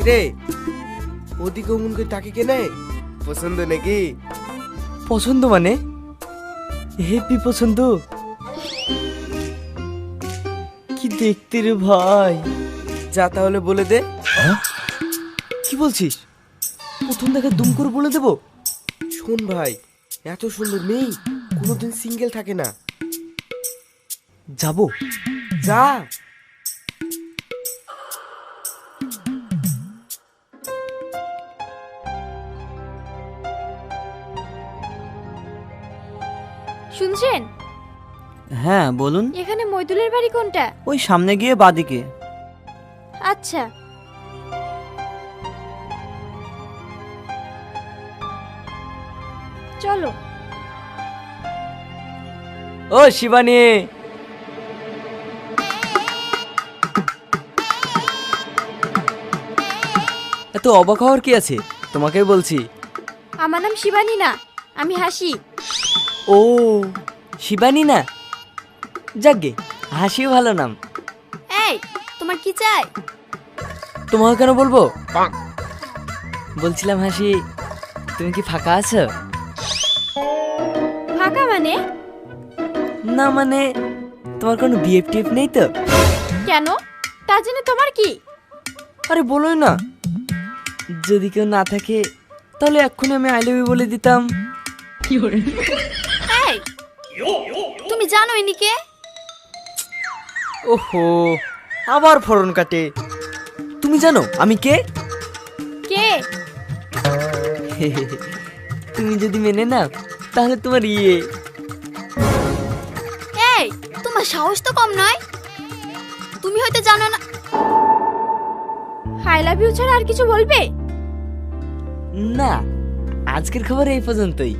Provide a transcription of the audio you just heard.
রে ওদিকে অমন করে তাকে কেনে পছন্দ নাকি? পছন্দ মানে হেপি পছন্দ। কি দেখতে রে ভাই। যা তাহলে বলে দে। কি বলছিস? প্রথম দেখে দুম করে বলে দেবো? শোন ভাই, এত সুন্দর মেয়ে কোনোদিন সিঙ্গেল থাকে না। যাবো? যা। শুনছেন? হ্যাঁ বলুন। এখানে মইদুলের বাড়ি কোনটা? ওই সামনে গিয়ে বাদিকে। আচ্ছা। চলো। ও শিবানী, এত অবাক হওয়ার কি আছে? তোমাকে বলছি। আমার নাম শিবানী না, আমি হাসি। ও শিবানী না, যাকগে, হাসিও ভালো নাম। এই, তোমার কি চাই? তোমাকে কেন বলবো? বলছিলাম হাসি, তুমি কি ফাঁকা আছো? ফাঁকা মানে? না মানে তোমার কোনো বিএফ টিএফ নেই তো? কেন? তা জেনে তোমার কি? আরে বলোই না, যদি কেউ না থাকে তাহলে এক্ষুনি আমি আই লাভ ইউ বলে দিতাম। এই, তুমি জানো ইনি কে? ওহো, আবার ফরন কাটে। তুমি জানো আমি কে? কে? তুমি যদি মেনে নাও তাহলে তোমার এই, তোমার সাহস তো কম নয়। তুমি হয়তো জানো না। আই লাভ ইউ ছাড়া আর কিছু বলবে? না, আজকের খবর এই পর্যন্তই।